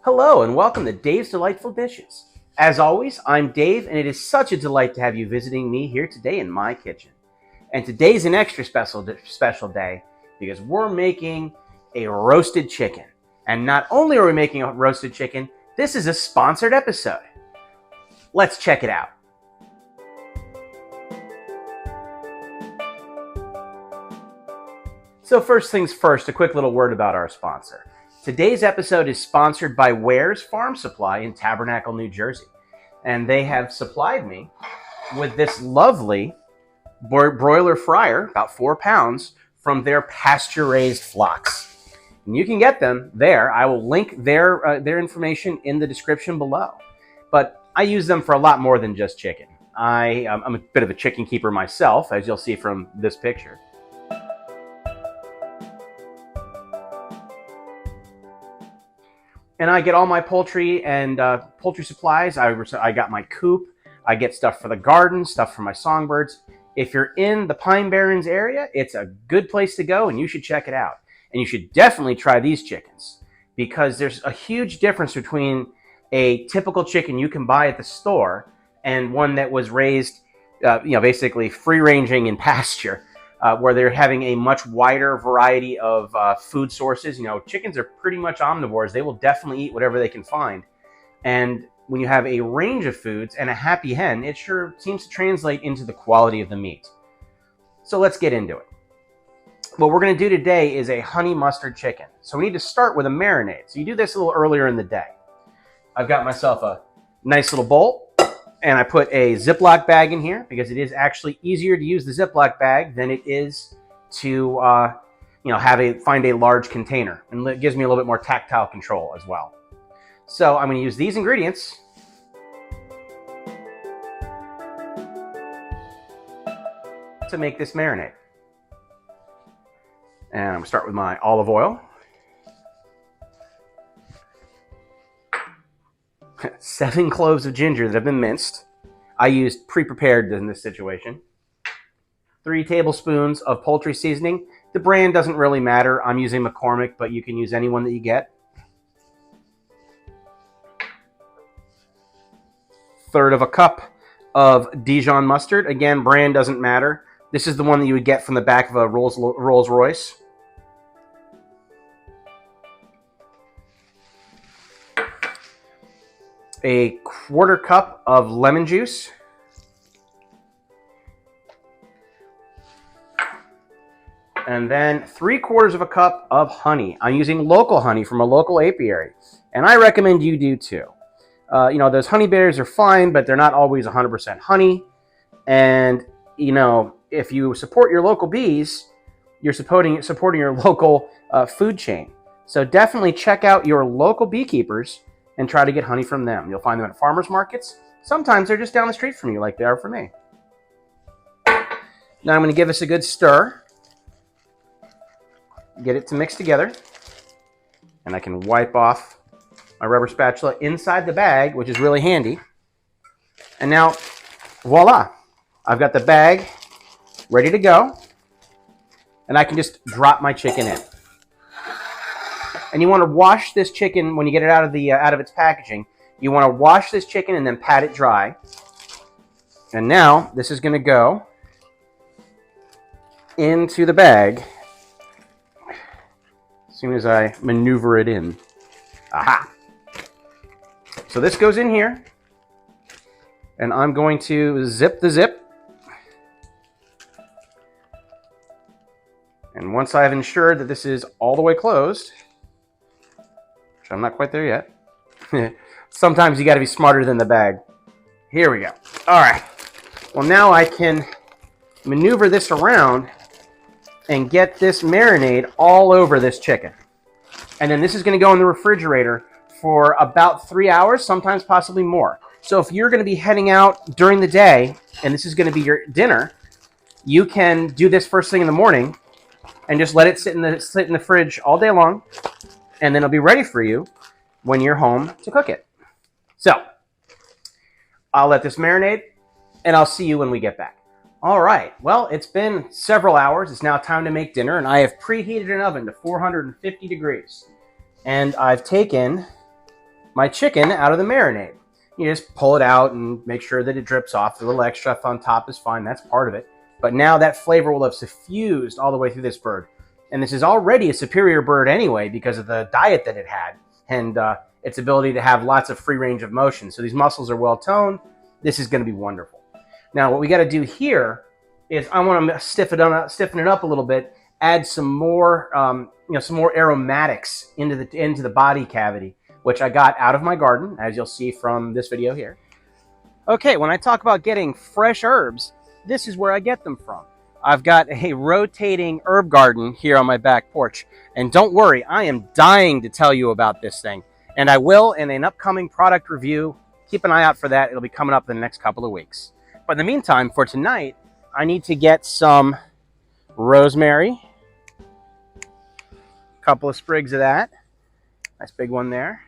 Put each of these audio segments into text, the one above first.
Hello and welcome to Dave's Delightful Dishes. As always, I'm Dave and it is such a delight to have you visiting me here today in my kitchen. And today's an extra special day because we're making a roasted chicken. And not only are we making a roasted chicken, this is a sponsored episode. Let's check it out. So first things first, a quick little word about our sponsor. Today's episode is sponsored by Ware's Farm Supply in Tabernacle, New Jersey. And they have supplied me with this lovely broiler fryer, about 4 pounds, from their pasture-raised flocks. And you can get them there. I will link their information in the description below. But I use them for a lot more than just chicken. I'm a bit of a chicken keeper myself, as you'll see from this picture. And I get all my poultry and poultry supplies. I got my coop. I get stuff for the garden, stuff for my songbirds. If you're in the Pine Barrens area, it's a good place to go and you should check it out. And you should definitely try these chickens because there's a huge difference between a typical chicken you can buy at the store and one that was raised, basically free-ranging in pasture. Where they're having a much wider variety of food sources. Chickens are pretty much omnivores. They will definitely eat whatever they can find. And when you have a range of foods and a happy hen, it sure seems to translate into the quality of the meat. So let's get into it. What we're going to do today is a honey mustard chicken. So we need to start with a marinade. So you do this a little earlier in the day. I've got myself a nice little bowl. And I put a Ziploc bag in here because it is actually easier to use the Ziploc bag than it is to, find a large container. And it gives me a little bit more tactile control as well. So I'm going to use these ingredients to make this marinade. And I'm going to start with my olive oil. 7 cloves of ginger that have been minced. I used pre-prepared in this situation. 3 tablespoons of poultry seasoning. The brand doesn't really matter. I'm using McCormick, but you can use any one that you get. 1/3 cup of Dijon mustard. Again, brand doesn't matter. This is the one that you would get from the back of a Rolls Royce. A 1/4 cup of lemon juice. And then 3/4 cup of honey. I'm using local honey from a local apiary. And I recommend you do too. Those honey bears are fine, but they're not always 100% honey. And, if you support your local bees, you're supporting your local food chain. So definitely check out your local beekeepers and try to get honey from them. You'll find them at farmers markets. Sometimes they're just down the street from you like they are for me. Now I'm going to give this a good stir. Get it to mix together. And I can wipe off my rubber spatula inside the bag, which is really handy. And now, voila. I've got the bag ready to go. And I can just drop my chicken in. And you want to wash this chicken when you get it out of its packaging. You want to wash this chicken and then pat it dry. And now this is going to go into the bag as soon as I maneuver it in. Aha! So this goes in here. And I'm going to zip the zip. And once I've ensured that this is all the way closed, I'm not quite there yet. Sometimes you got to be smarter than the bag. Here we go. All right. Well, now I can maneuver this around and get this marinade all over this chicken. And then this is going to go in the refrigerator for about 3 hours, sometimes possibly more. So if you're going to be heading out during the day and this is going to be your dinner, you can do this first thing in the morning and just let it sit in the fridge all day long. And then it'll be ready for you when you're home to cook it. So, I'll let this marinate, and I'll see you when we get back. All right, well, it's been several hours. It's now time to make dinner, and I have preheated an oven to 450 degrees. And I've taken my chicken out of the marinade. You just pull it out and make sure that it drips off. A little extra on top is fine. That's part of it. But now that flavor will have suffused all the way through this bird. And this is already a superior bird anyway because of the diet that it had and its ability to have lots of free range of motion. So these muscles are well toned. This is going to be wonderful. Now what we got to do here is I want to stiffen it up a little bit, add some more, some more aromatics into the body cavity, which I got out of my garden, as you'll see from this video here. Okay, when I talk about getting fresh herbs, this is where I get them from. I've got a rotating herb garden here on my back porch. And don't worry, I am dying to tell you about this thing. And I will in an upcoming product review. Keep an eye out for that. It'll be coming up in the next couple of weeks. But in the meantime, for tonight, I need to get some rosemary. A couple of sprigs of that. Nice big one there.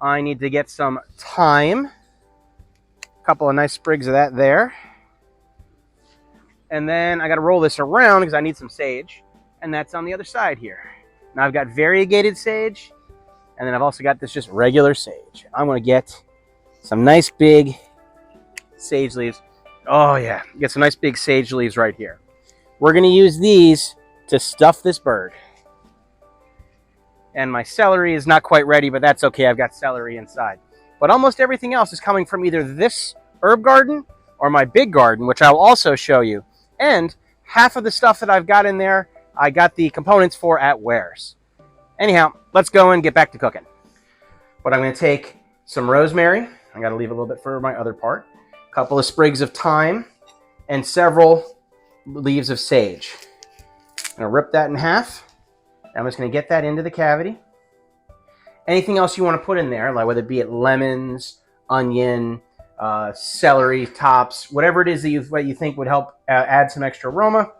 I need to get some thyme. A couple of nice sprigs of that there. And then I got to roll this around because I need some sage. And that's on the other side here. Now I've got variegated sage. And then I've also got this just regular sage. I'm going to get some nice big sage leaves. Oh yeah, get some nice big sage leaves right here. We're going to use these to stuff this bird. And my celery is not quite ready, but that's okay. I've got celery inside. But almost everything else is coming from either this herb garden or my big garden, which I'll also show you. And half of the stuff that I've got in there, I got the components for at Ware's. Anyhow, let's go and get back to cooking. But I'm going to take some rosemary. I got to leave a little bit for my other part. A couple of sprigs of thyme and several leaves of sage. I'm going to rip that in half. I'm just going to get that into the cavity. Anything else you want to put in there, like whether it be lemons, onion, celery tops, whatever it is that you think would help add some extra aroma,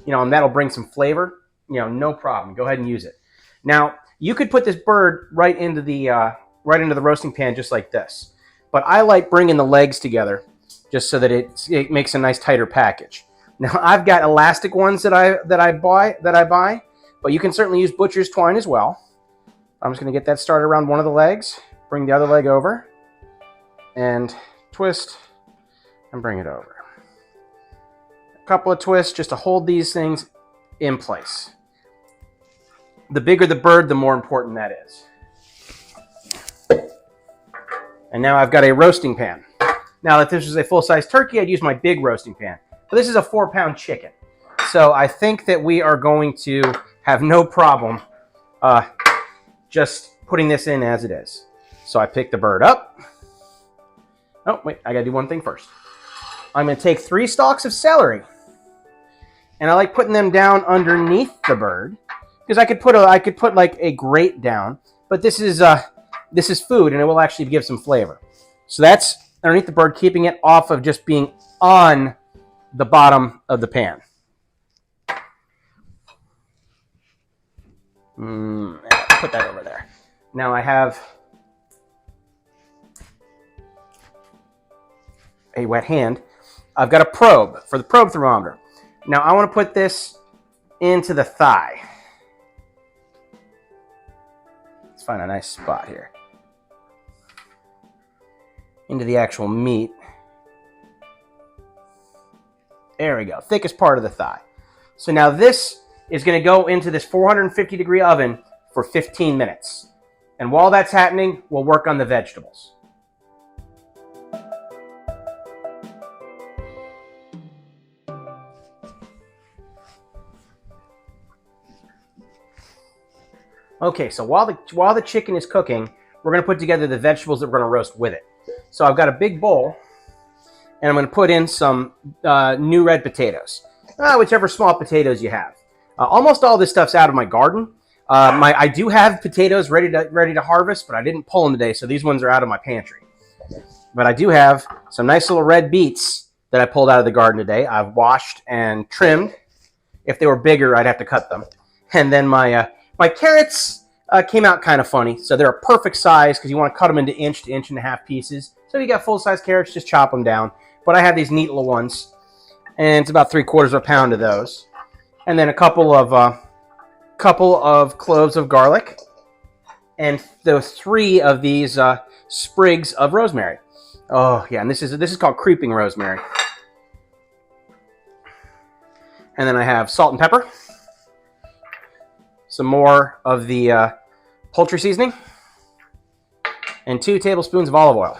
and that'll bring some flavor, no problem. Go ahead and use it. Now, you could put this bird right into the roasting pan just like this. But I like bringing the legs together just so that it makes a nice tighter package. Now, I've got elastic ones that I buy, but you can certainly use butcher's twine as well. I'm just going to get that started around one of the legs, bring the other leg over, and twist and bring it over. A couple of twists just to hold these things in place. The bigger the bird, the more important that is. And now I've got a roasting pan. Now, if this was a full-size turkey, I'd use my big roasting pan. But this is a 4-pound chicken. So I think that we are going to have no problem just putting this in as it is. So I pick the bird up. Oh, wait, I got to do one thing first. I'm going to take 3 stalks of celery. And I like putting them down underneath the bird. Because I could put like a grate down. But this is food, and it will actually give some flavor. So that's underneath the bird, keeping it off of just being on the bottom of the pan. Put that over there. Now I have a wet hand. I've got a probe for the probe thermometer. Now I want to put this into the thigh. Let's find a nice spot here. Into the actual meat. There we go. Thickest part of the thigh. So now this is going to go into this 450 degree oven for 15 minutes. And while that's happening, we'll work on the vegetables. Okay, so while the chicken is cooking, we're going to put together the vegetables that we're going to roast with it. So I've got a big bowl, and I'm going to put in some new red potatoes, whichever small potatoes you have. Almost all this stuff's out of my garden. I do have potatoes ready to harvest, but I didn't pull them today, so these ones are out of my pantry. But I do have some nice little red beets that I pulled out of the garden today. I've washed and trimmed. If they were bigger, I'd have to cut them. And then my carrots came out kind of funny, so they're a perfect size because you want to cut them into inch to inch and a half pieces. So if you got full-size carrots, just chop them down. But I have these neat little ones, and it's about 3/4 pound of those. And then a couple of cloves of garlic. and those 3 of these sprigs of rosemary. Oh yeah, and this is called creeping rosemary. And then I have salt and pepper, some more of the poultry seasoning, and 2 tablespoons of olive oil.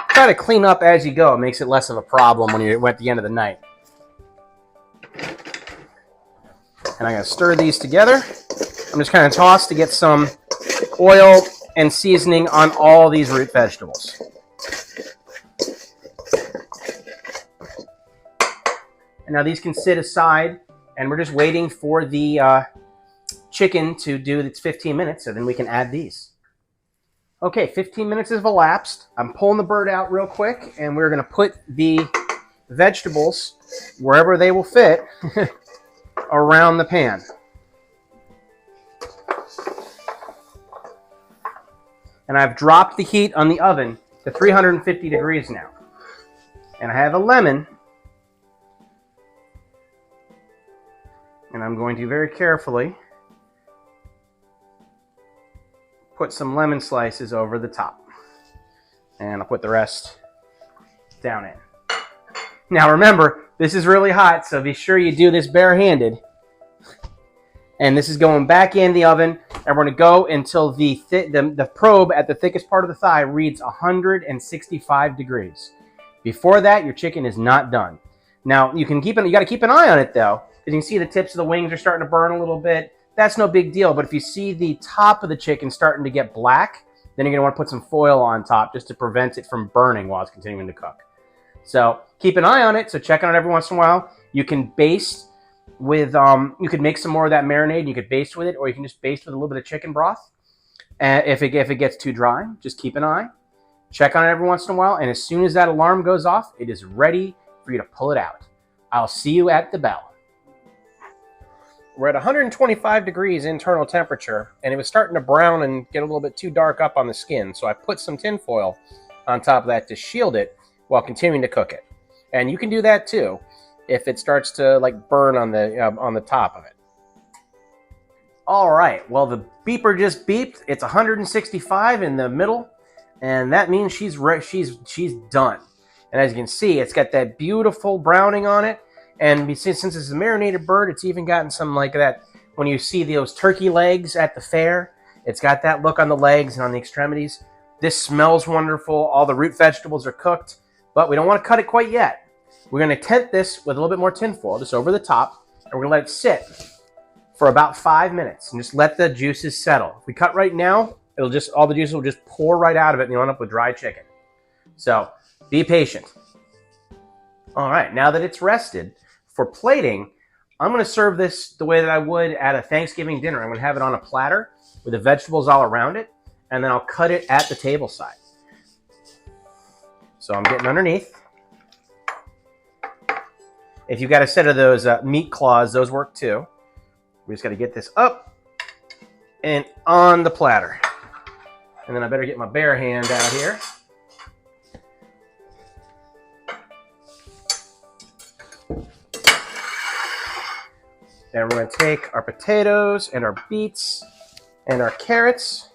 Try to clean up as you go. It makes it less of a problem when you're at the end of the night. And I'm going to stir these together. I'm just kind of toss to get some oil and seasoning on all these root vegetables. And now these can sit aside, and we're just waiting for the chicken to do its 15 minutes, so then we can add these. Okay, 15 minutes has elapsed. I'm pulling the bird out real quick, and we're going to put the vegetables wherever they will fit around the pan. And I've dropped the heat on the oven to 350 degrees now. And I have a lemon. And I'm going to very carefully put some lemon slices over the top. And I'll put the rest down in. Now remember, this is really hot, so be sure you do this barehanded. And this is going back in the oven, and we're going to go until the probe at the thickest part of the thigh reads 165 degrees. Before that, your chicken is not done. Now you got to keep an eye on it though, because you can see the tips of the wings are starting to burn a little bit. That's no big deal, but if you see the top of the chicken starting to get black, then you're going to want to put some foil on top just to prevent it from burning while it's continuing to cook. So keep an eye on it. So check on it every once in a while. You can baste with, you could make some more of that marinade and you could baste with it, or you can just baste with a little bit of chicken broth. And if it gets too dry, just keep an eye. Check on it every once in a while, and as soon as that alarm goes off, it is ready for you to pull it out. I'll see you at the bell. We're at 125 degrees internal temperature, and it was starting to brown and get a little bit too dark up on the skin, so I put some tin foil on top of that to shield it while continuing to cook it. And you can do that too if it starts to like burn on the top of it. All right, well, the beeper just beeped. It's 165 in the middle, and that means she's done. And as you can see, it's got that beautiful browning on it. And since it's a marinated bird, it's even gotten some like that. When you see those turkey legs at the fair, it's got that look on the legs and on the extremities. This smells wonderful. All the root vegetables are cooked, but we don't want to cut it quite yet. We're going to tent this with a little bit more tin foil just over the top, and we're going to let it sit for about 5 minutes and just let the juices settle. If we cut right now, all the juices will just pour right out of it, and you'll end up with dry chicken. So be patient. All right, now that it's rested, for plating, I'm going to serve this the way that I would at a Thanksgiving dinner. I'm going to have it on a platter with the vegetables all around it, and then I'll cut it at the table side. So I'm getting underneath. If you've got a set of those meat claws, those work too. We just got to get this up and on the platter. And then I better get my bare hand out here. Then we're going to take our potatoes and our beets and our carrots,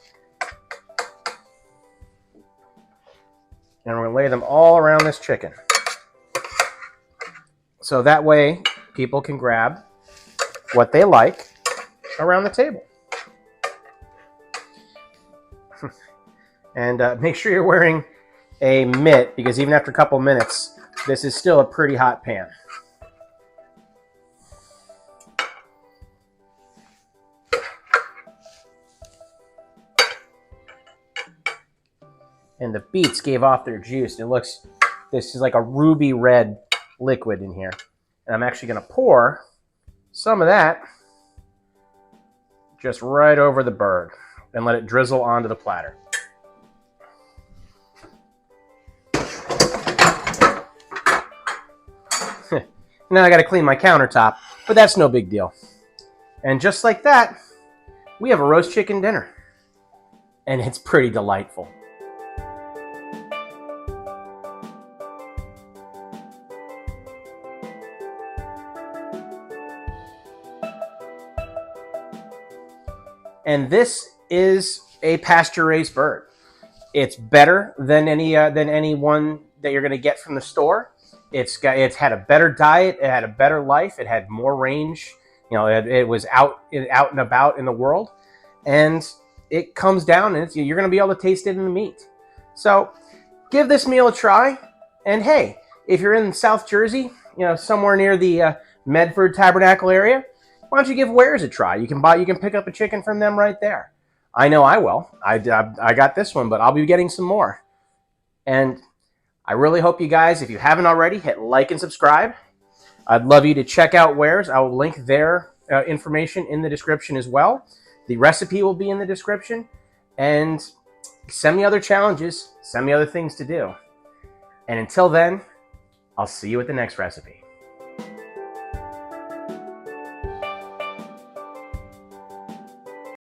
and we're going to lay them all around this chicken. So that way people can grab what they like around the table. And make sure you're wearing a mitt, because even after a couple minutes, this is still a pretty hot pan. And the beets gave off their juice. This is like a ruby red liquid in here. And I'm actually going to pour some of that just right over the bird and let it drizzle onto the platter. Now I got to clean my countertop, but that's no big deal. And just like that, we have a roast chicken dinner. And it's pretty delightful. And this is a pasture-raised bird. It's better than any one that you're going to get from the store. It's had a better diet. It had a better life. It had more range. You know, it was out and about in the world, and it comes down and you're going to be able to taste it in the meat. So give this meal a try. And hey, if you're in South Jersey, you know, somewhere near the Medford Tabernacle area, why don't you give Ware's a try? You can pick up a chicken from them right there. I know I will. I got this one, but I'll be getting some more. And I really hope you guys, if you haven't already, hit like and subscribe. I'd love you to check out Ware's. I will link their information in the description as well. The recipe will be in the description. And send me other challenges. Send me other things to do. And until then, I'll see you at the next recipe.